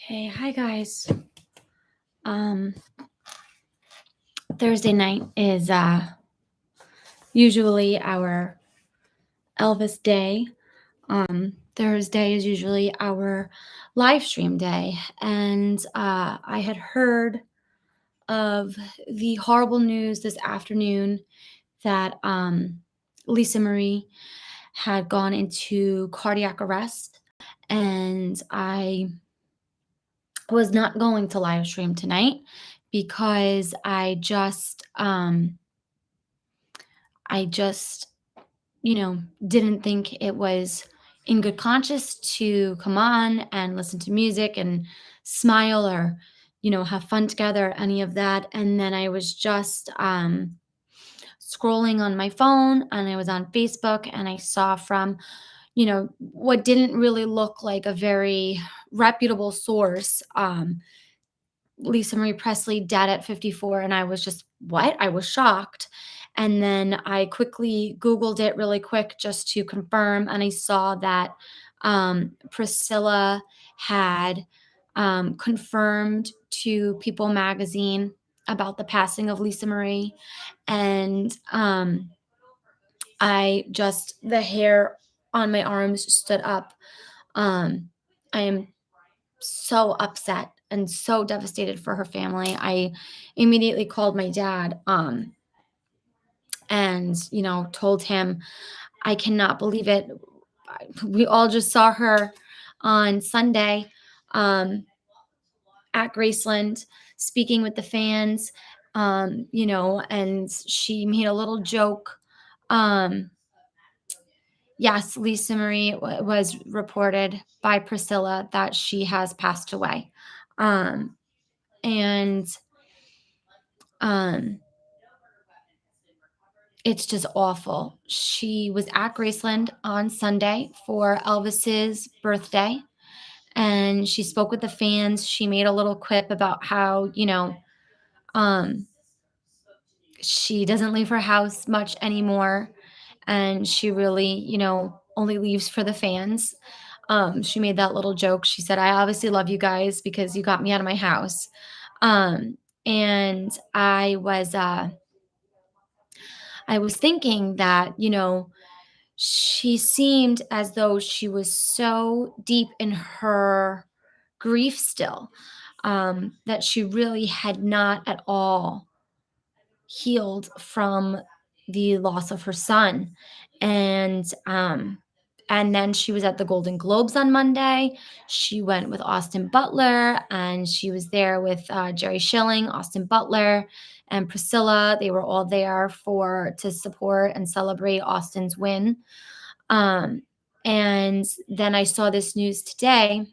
Hey, hi guys. Um, Thursday night is usually our Elvis day. Thursday is usually our live stream day, and I had heard of the horrible news this afternoon that Lisa Marie had gone into cardiac arrest, and I was not going to live stream tonight because I just didn't think it was in good conscience to come on and listen to music and smile or have fun together, any of that. And then I was just scrolling on my phone, and I was on Facebook, and I saw from what didn't really look like a very reputable source, Lisa Marie Presley dead at 54, and I was just, "What?" I was shocked, and then I quickly Googled it really quick just to confirm, and I saw that, Priscilla had, confirmed to People Magazine about the passing of Lisa Marie, and, the hair on my arms stood up. I am so upset and so devastated for her family. I immediately called my dad, and told him I cannot believe it. We all just saw her on Sunday, um, at Graceland, speaking with the fans, and she made a little joke. Um, yes, Lisa Marie was reported by Priscilla that she has passed away. Um, and Um, it's just awful. She was at Graceland on Sunday for Elvis's birthday, and she spoke with the fans. She made a little quip about how, um, she doesn't leave her house much anymore, and she really, only leaves for the fans. She made that little joke. She said, "I obviously love you guys because you got me out of my house." Um, and I was thinking that, she seemed as though she was so deep in her grief still, that she really had not at all healed from the loss of her son. And then she was at the Golden Globes on Monday. She went with Austin Butler, and she was there with Jerry Schilling, Austin Butler, and Priscilla. They were all there for to support and celebrate Austin's win. Um, and then I saw this news today,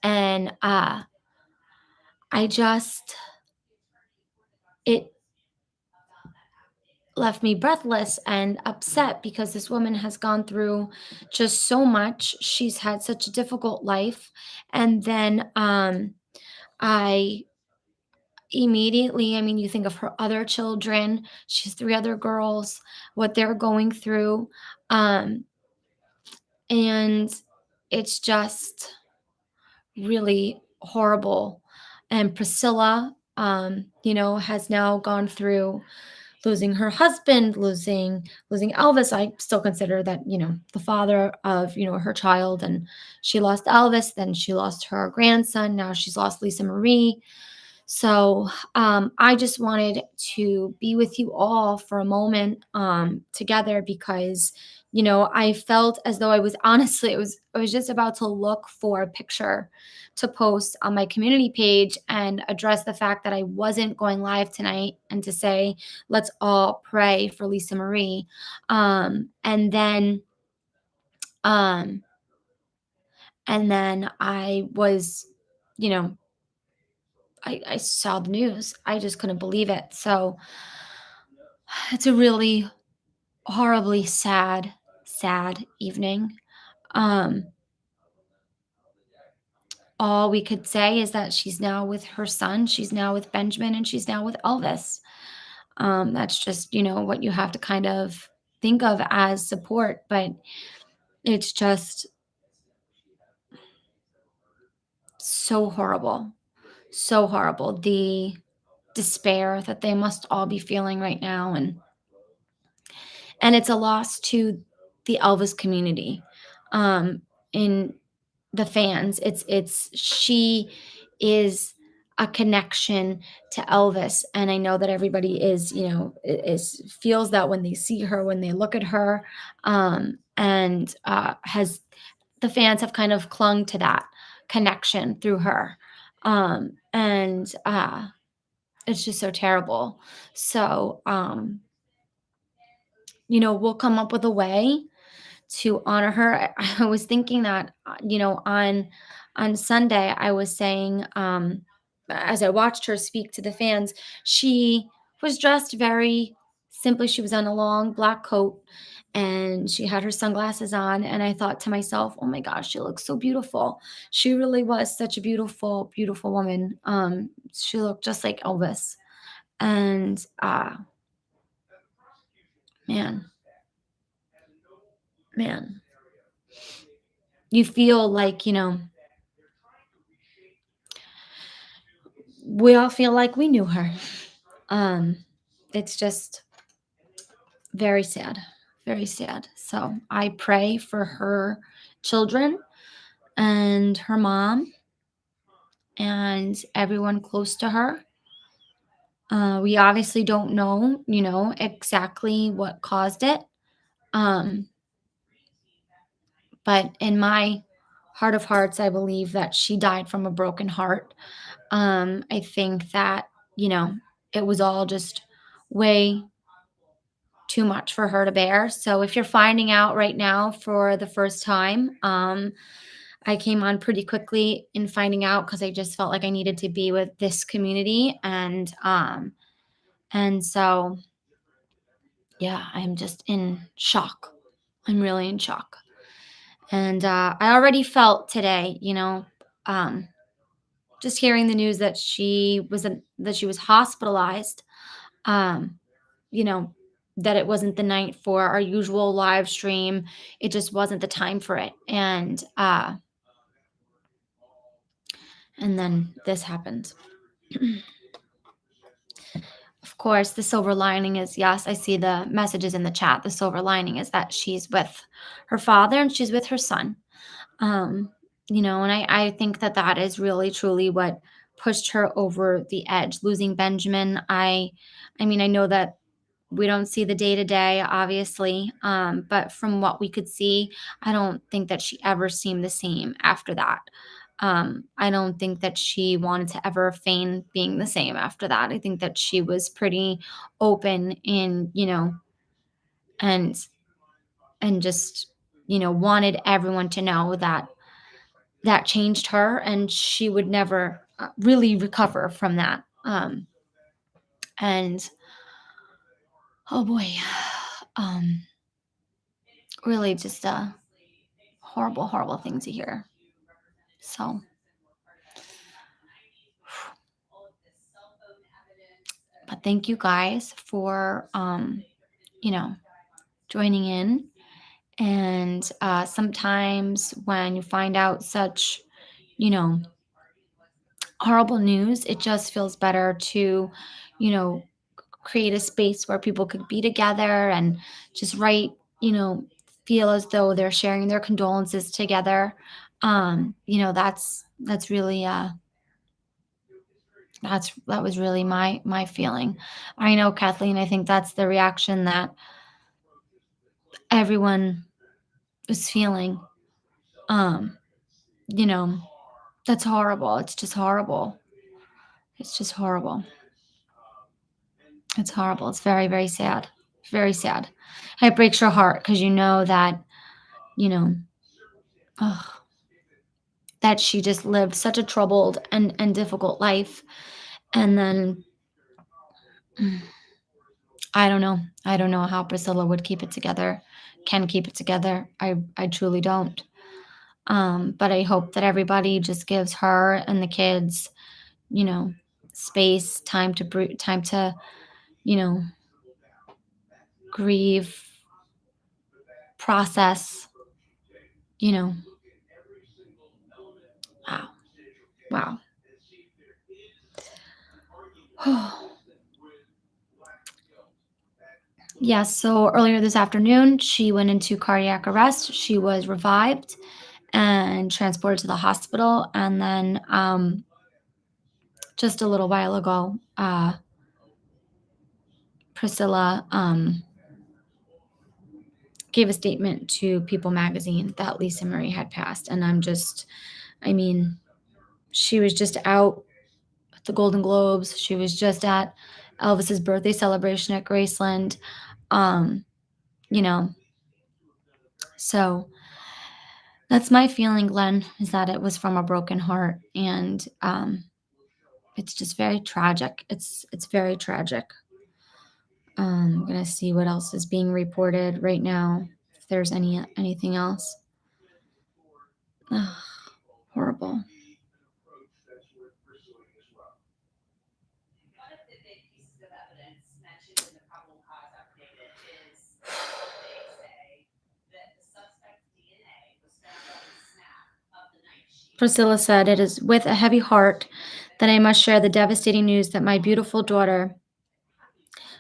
and I just it left me breathless and upset because this woman has gone through just so much. She's had such a difficult life. And then I I mean, you think of her other children, she has three other girls, what they're going through. Um, and it's just really horrible. And Priscilla, has now gone through losing her husband, losing Elvis. I still consider that, the father of, her child, and she lost Elvis, then she lost her grandson, now she's lost Lisa Marie. So I just wanted to be with you all for a moment, together, because I felt as though I was honestly, I was just about to look for a picture to post on my community page and address the fact that I wasn't going live tonight, and to say, let's all pray for Lisa Marie. And then um and then I was, you know I saw the news. I just couldn't believe it. So it's a really horribly sad, sad evening. Um, all we could say is that she's now with her son, she's now with Benjamin, and she's now with Elvis. That's just, what you have to kind of think of as support. But it's just So horrible. So horrible. The despair that they must all be feeling right now, and it's a loss to the Elvis community. In the fans, it's she is a connection to Elvis, and I know that everybody is, is feels that when they see her, when they look at her, and has the fans have kind of clung to that connection through her, and it's just so terrible. So, we'll come up with a way to honor her. I was thinking that, on Sunday, I was saying, as I watched her speak to the fans, she was dressed very simply. She was on a long black coat and she had her sunglasses on. And I thought to myself, oh my gosh, she looks so beautiful. She really was such a beautiful, beautiful woman. She looked just like Elvis. And man, man, you feel like, we all feel like we knew her. Um, it's just very sad, very sad. So I pray for her children and her mom and everyone close to her. We obviously don't know, exactly what caused it. Um, but in my heart of hearts, I believe that she died from a broken heart. I think that, you know, it was all just way too much for her to bear. So if you're finding out right now for the first time, I came on pretty quickly in finding out because I just felt like I needed to be with this community, and so yeah, I'm just in shock. I'm really in shock, and I already felt today, um, just hearing the news that she was hospitalized. Um, you know, that it wasn't the night for our usual live stream. It just wasn't the time for it. And then this happened. Of course, the silver lining is, yes, I see the messages in the chat. The silver lining is that she's with her father and she's with her son. Um, and I think that that is really truly what pushed her over the edge. Losing Benjamin, I mean, I know that we don't see the day to day, obviously, but from what we could see, I don't think that she ever seemed the same after that. I don't think that she wanted to ever feign being the same after that. I think that she was pretty open in, and just, wanted everyone to know that that changed her and she would never really recover from that. And oh boy, um, really just a horrible, horrible thing to hear. So, but thank you guys for, you know, joining in. And sometimes when you find out such, you know, horrible news, it just feels better to, you know, create a space where people could be together and just write, feel as though they're sharing their condolences together. That's really that was really my feeling. I know, Kathleen, I think that's the reaction that everyone was feeling. Um, you know, that's horrible. It's just horrible. It's just horrible. It's horrible. It's very, very sad. Very sad. It breaks your heart because you know that, you know, ugh, that she just lived such a troubled and difficult life. And then mm, I don't know. I don't know how Priscilla would keep it together, can keep it together. I truly don't. But I hope that everybody just gives her and the kids, you know, space, time to, you know, grieve, process, you know. Wow. Wow. Yes, so earlier this afternoon, she went into cardiac arrest. She was revived and transported to the hospital. And then just a little while ago, Priscilla gave a statement to People magazine that Lisa Marie had passed. And I mean, she was just out at the Golden Globes. She was just at Elvis's birthday celebration at Graceland. Um, you know, so that's my feeling, Glenn, is that it was from a broken heart. And it's just very tragic. It's very tragic. I'm gonna see what else is being reported right now. If there's anything else. Ugh, horrible. Priscilla said, "It is with a heavy heart that I must share the devastating news that my beautiful daughter,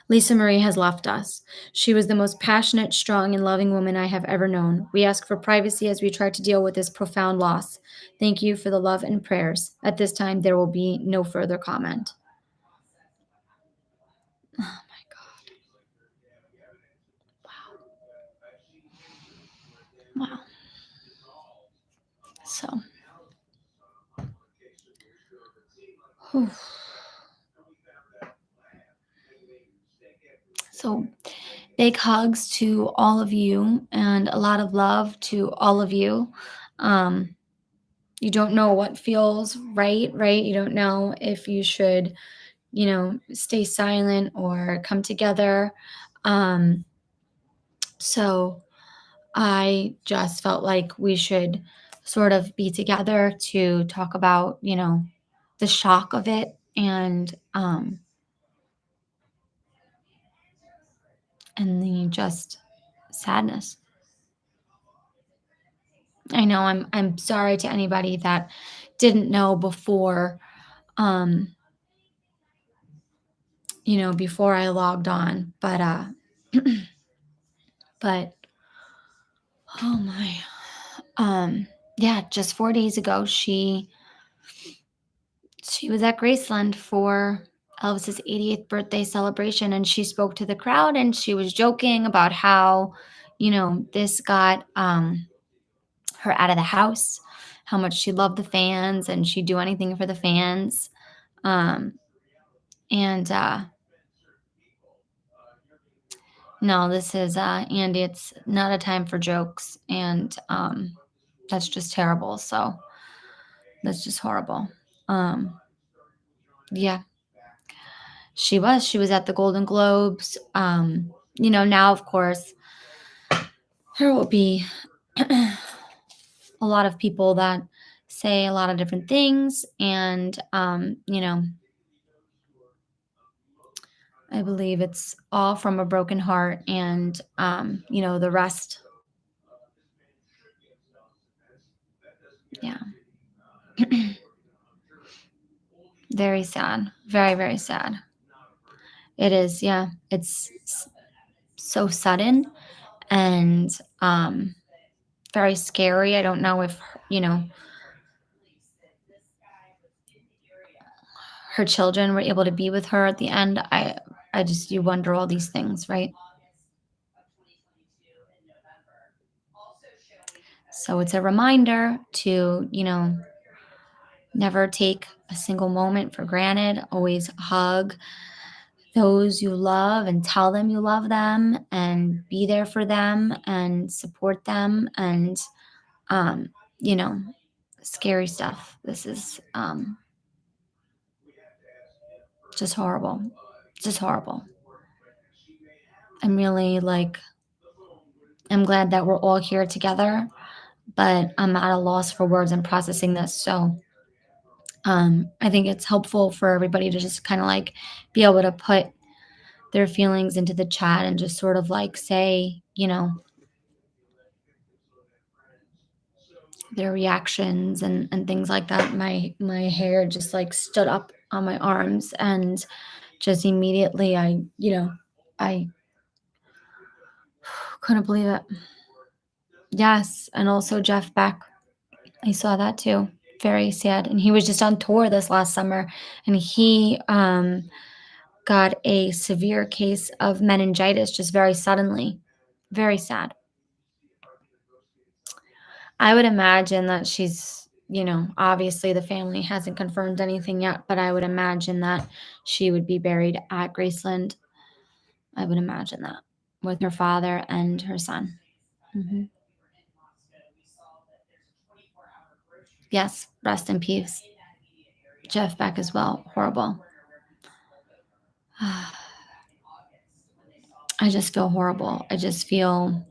Lisa Marie, has left us. She was the most passionate, strong, and loving woman I have ever known. We ask for privacy as we try to deal with this profound loss. Thank you for the love and prayers. At this time, there will be no further comment." Oh my God. Wow. Wow. So, whew. So big hugs to all of you and a lot of love to all of you. Um, you don't know what feels right, right? You don't know if you should, stay silent or come together. Um, so I just felt like we should sort of be together to talk about, the shock of it and the just sadness. I know I'm sorry to anybody that didn't know before, um, before I logged on, but oh my, yeah, just 4 days ago, she was at Graceland for Elvis's 88th birthday celebration, and she spoke to the crowd, and she was joking about how, this got, her out of the house, how much she loved the fans, and she'd do anything for the fans, um, and, no, this is, Andy, it's not a time for jokes, and, that's just terrible, so that's just horrible. Um, yeah, she was at the Golden Globes, now, of course, there will be a lot of people that say a lot of different things, and, I believe it's all from a broken heart, and, the rest, yeah. Very sad, very, very sad. It is, yeah. So sudden and very scary. I don't know if her children were able to be with her at the end. I just you wonder all these things, right? So it's a reminder to, never take a single moment for granted. Always hug those you love and tell them you love them and be there for them and support them and um, you know, scary stuff. This is just horrible. Just horrible. I'm really like I'm glad that we're all here together, but I'm at a loss for words and processing this. So I think it's helpful for everybody to just kind of like be able to put their feelings into the chat and just sort of like say, their reactions and things like that. My hair just like stood up on my arms, and just immediately I couldn't believe it. Yes, and also Jeff Beck. I saw that too. Very sad. And he was just on tour this last summer, and he got a severe case of meningitis just very suddenly. Very sad. I would imagine that obviously the family hasn't confirmed anything yet, but I would imagine that she would be buried at Graceland. I would imagine that with her father and her son. Hmm. Yes, rest in peace. Jeff Beck as well. Horrible. I just feel horrible. I just feel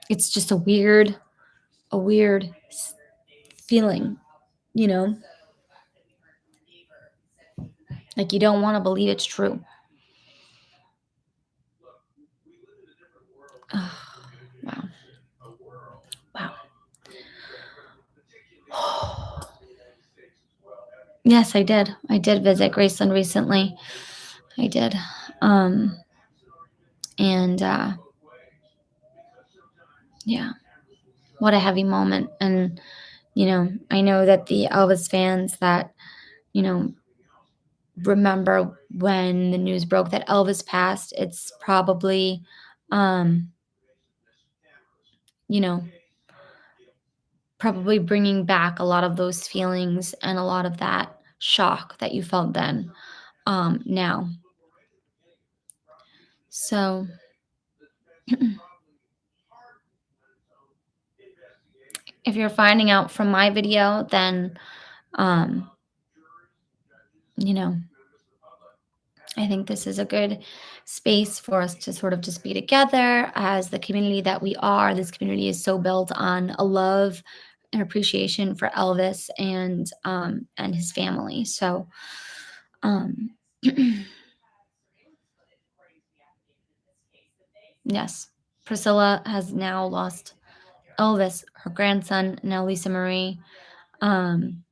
it's just a weird feeling, you know, like you don't want to believe it's true. Ugh, wow. Wow. Yes, I did. I did visit Graceland recently. I did. Um, and yeah, what a heavy moment. And, I know that the Elvis fans that, you know, remember when the news broke that Elvis passed, it's probably, um, you know, probably bringing back a lot of those feelings and a lot of that shock that you felt then, now. So, if you're finding out from my video, then, um, you know, I think this is a good space for us to sort of just be together as the community that we are. This community is so built on a love and appreciation for Elvis and his family. So, um, yes, Priscilla has now lost Elvis, her grandson, now Lisa Marie. Um,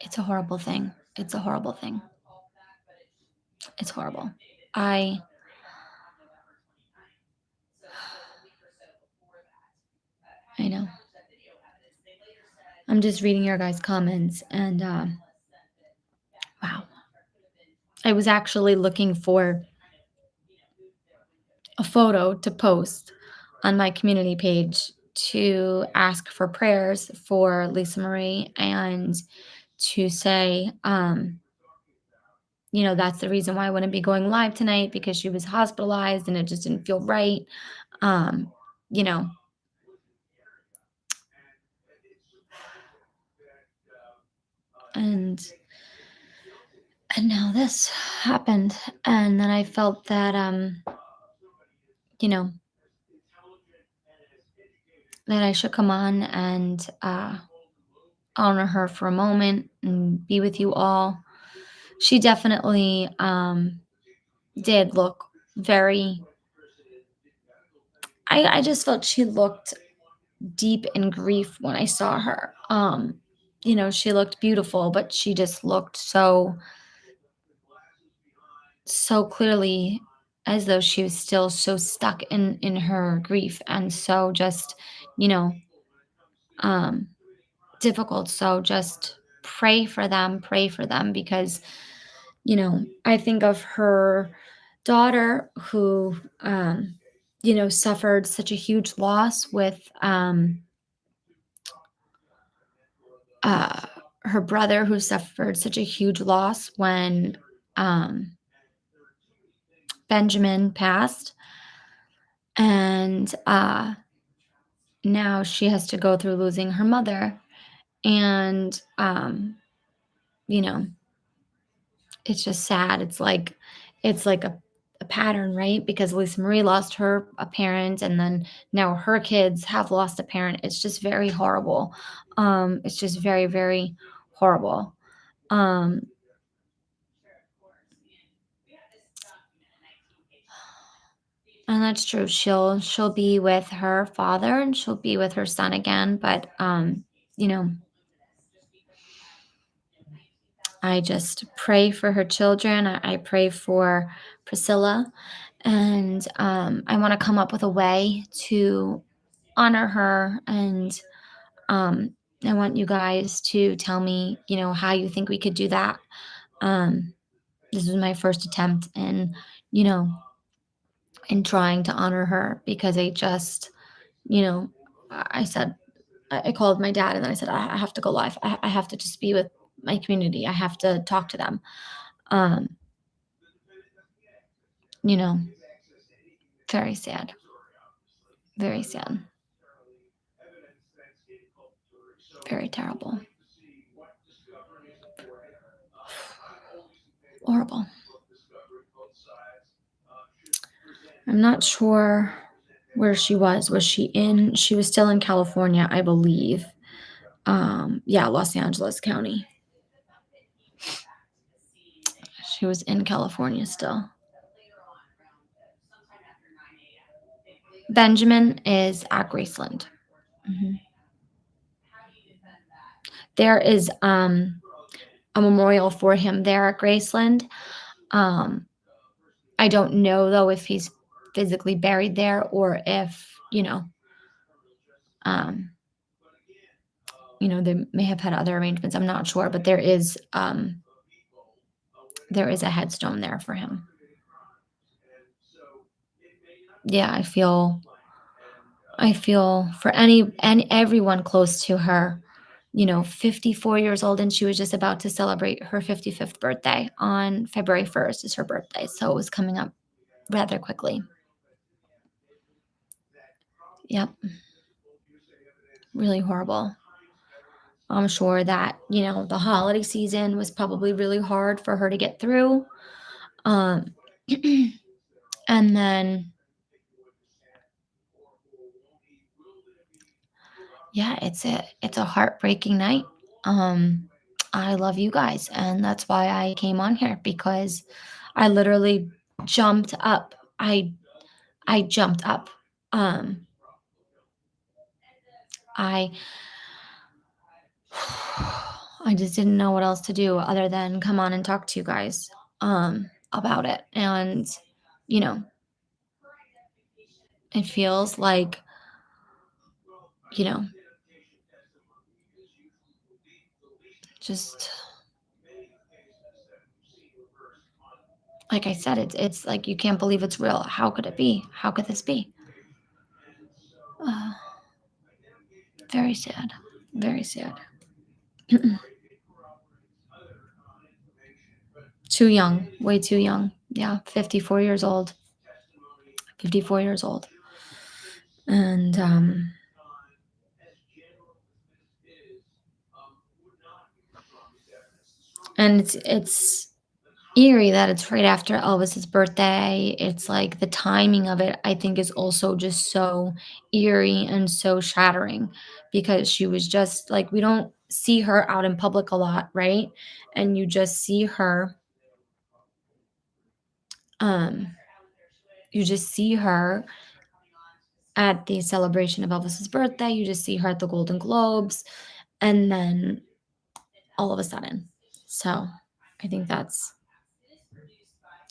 it's a horrible thing. It's a horrible thing. It's horrible. I I know. I'm just reading your guys' comments, and wow. I was actually looking for a photo to post on my community page to ask for prayers for Lisa Marie and to say, that's the reason why I wouldn't be going live tonight because she was hospitalized and it just didn't feel right. Um, you know, and and now this happened, and then I felt that you know, that I should come on and honor her for a moment and be with you all. She definitely did look very I just felt she looked deep in grief when I saw her. She looked beautiful, but she just looked so clearly as though she was still so stuck in her grief and so just, you know, um difficult. So just pray for them because, I think of her daughter who, suffered such a huge loss with uh, her brother who suffered such a huge loss when um, Benjamin passed. And now she has to go through losing her mother. And, you know, it's just sad. It's like a pattern, right? Because Lisa Marie lost her a parent, and then now her kids have lost a parent. It's just very horrible. It's just very, very horrible. Um, And that's true. She'll be with her father and she'll be with her son again, but you know, I just pray for her children. I pray for Priscilla, and I want to come up with a way to honor her. And um, I want you guys to tell me, how you think we could do that. Um, this is my first attempt, and you know, in trying to honor her because you know, I said I called my dad, and then I said I have to go live. I have to just be with my community. I have to talk to them. Um, you know, very sad. Very sad. Very terrible. Horrible. I'm not sure where she was. She was still in California, I believe. Yeah, Los Angeles County. She was in California still. Benjamin is at Graceland. Mhm. There is a memorial for him there at Graceland. Um, I don't know though if he's physically buried there or if, um, they may have had other arrangements. I'm not sure, but there is a headstone there for him. Yeah, I feel for any and everyone close to her. 54 years old, and she was just about to celebrate her 55th birthday on February 1st is her birthday. So it was coming up rather quickly. Yep, really horrible. I'm sure that, the holiday season was probably really hard for her to get through. Um, and then, yeah, it's a heartbreaking night. Um, I love you guys, and that's why I came on here because I literally jumped up. I jumped up. Um, I I just didn't know what else to do other than come on and talk to you guys about it. And you know, it feels like, you know, just like I said, it's like you can't believe it's real. How could it be? How could this be? Uh, very sad. Very sad. Too young. Way too young. Yeah, 54 years old. 54 years old. And it's eerie that it's right after Elvis's birthday. It's like the timing of it, I think, is also just so eerie and so shattering because she was just like, we don't see her out in public a lot, right? And um, you just see her at the celebration of Elvis's birthday. You just see her at the Golden Globes, and then all of a sudden. So I think that's,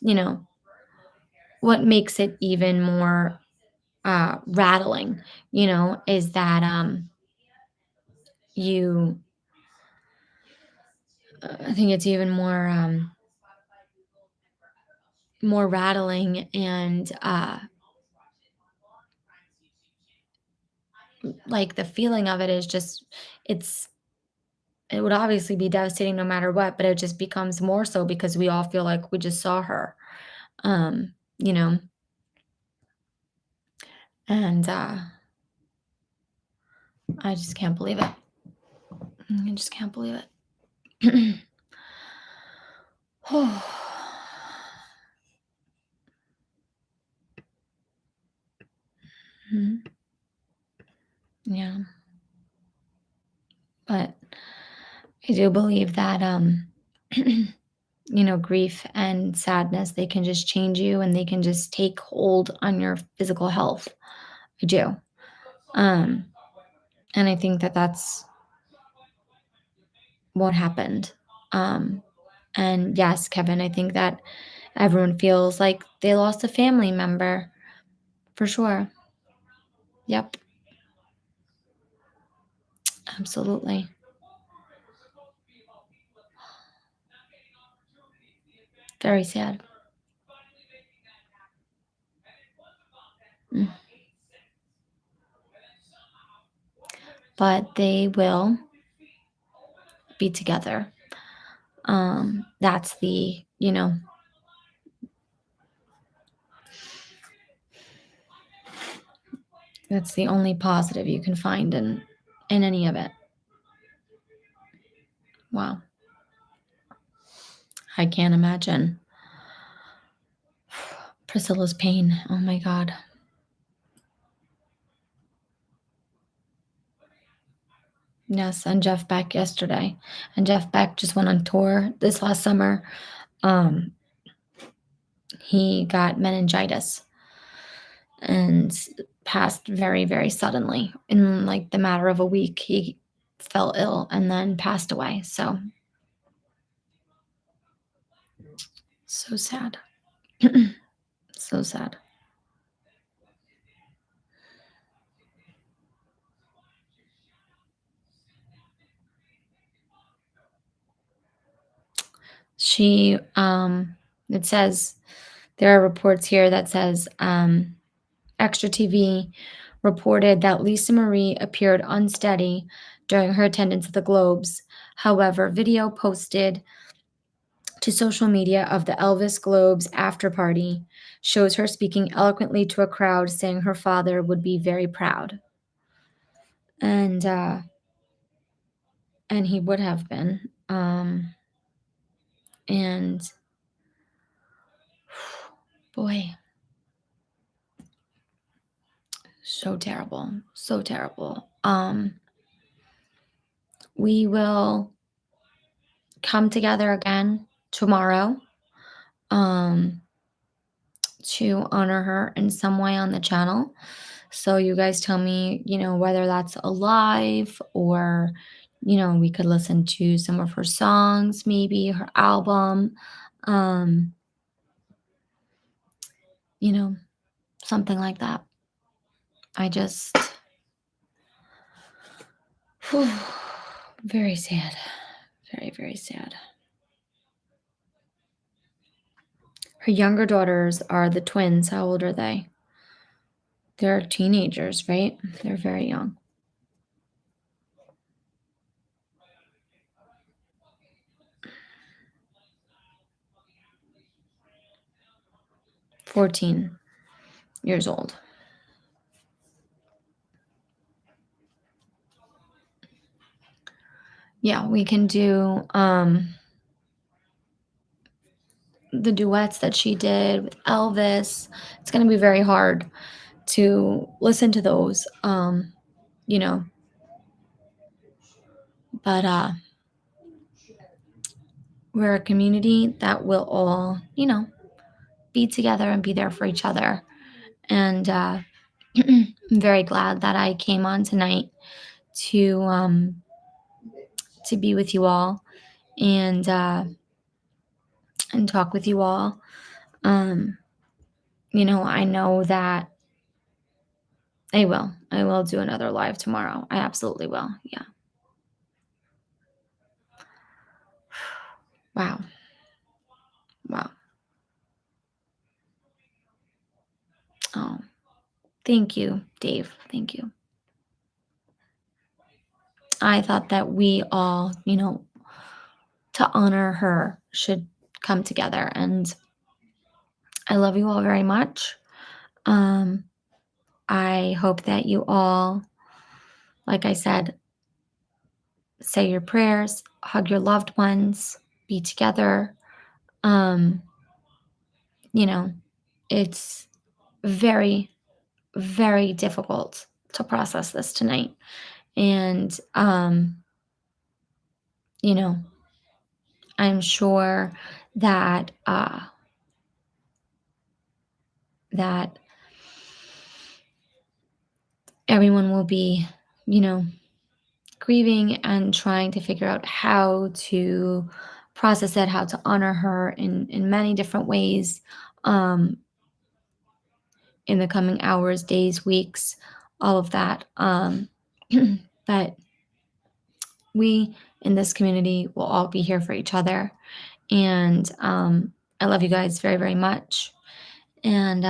you know, what makes it even more rattling, is that you I think it's even more rattling, and like the feeling of it is just it's it would obviously be devastating no matter what, but it just becomes more so because we all feel like we just saw her. um you know and I just can't believe it. I just can't believe it. Mhm. Yeah, but I do believe that grief and sadness, they can just change you and they can just take hold on your physical health. I do. Um, and I think that that's what happened. Um, and yes, Kevin, I think that everyone feels like they lost a family member for sure. Yep, absolutely. Very sad. Mm. But they will be together. That's that's the only positive you can find in any of it. Wow, I can't imagine Priscilla's pain. Oh my god. Yes, and Jeff Beck yesterday. And Jeff Beck just went on tour this last summer. Um, he got meningitis and passed very, very suddenly. In like the matter of a week, he fell ill and then passed away. So, so sad. So sad. She, it says, there are reports here that says, Extra TV reported that Lisa Marie appeared unsteady during her attendance at the Globes. However, video posted to social media of the Elvis Globes after party shows her speaking eloquently to a crowd, saying her father would be very proud. And he would have been. And boy, so terrible. So terrible. We will come together again tomorrow. Um to honor her in some way on the channel. So you guys tell me, whether that's a live or, we could listen to some of her songs, maybe her album, um, you know, something like that. I just, whew, very sad. Very, very sad. Her younger daughters are the twins. How old are they? They're teenagers, right? They're very young. 14 years old. Yeah, we can do the duets that she did with Elvis. It's going to be very hard to listen to those, you know, but we're a community that will all, be together and be there for each other. And I'm very glad that I came on tonight to um, to be with you all and talk with you all. Um, I know that I will. I will do another live tomorrow. I absolutely will. Yeah. Wow. Wow. Oh, thank you, Dave. Thank you. I thought that we all, to honor her should come together. And I love you all very much. Um, I hope that you all, like I said, say your prayers, hug your loved ones, be together. Um, you know, it's very, very difficult to process this tonight. And, you know, I'm sure that that everyone will be, you know, grieving and trying to figure out how to process it, how to honor her in many different ways, um, in the coming hours, days, weeks, all of that. But we in this community will all be here for each other. And I love you guys very, very much. And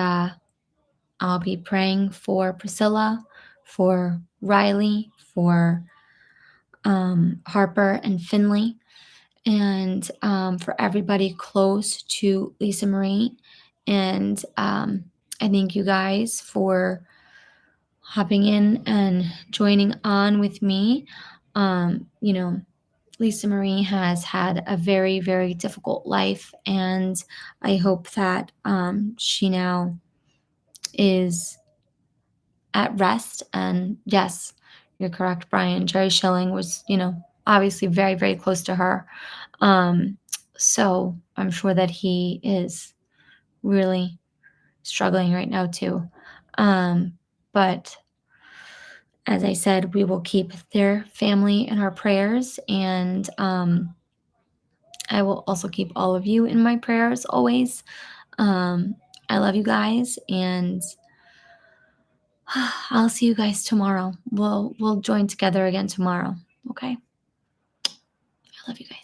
I'll be praying for Priscilla, for Riley, for Harper and Finley, and for everybody close to Lisa Marie. And I thank you guys for hopping in and joining on with me. You know, Lisa Marie has had a very, very difficult life, and I hope that she now is at rest. And yes, you're correct, Brian. Jerry Schilling was, obviously very, very close to her. Um, so I'm sure that he is really struggling right now, too. But as I said, we will keep their family in our prayers. And I will also keep all of you in my prayers always. Um, I love you guys, and I'll see you guys tomorrow. We'll join together again tomorrow. Okay. I love you guys.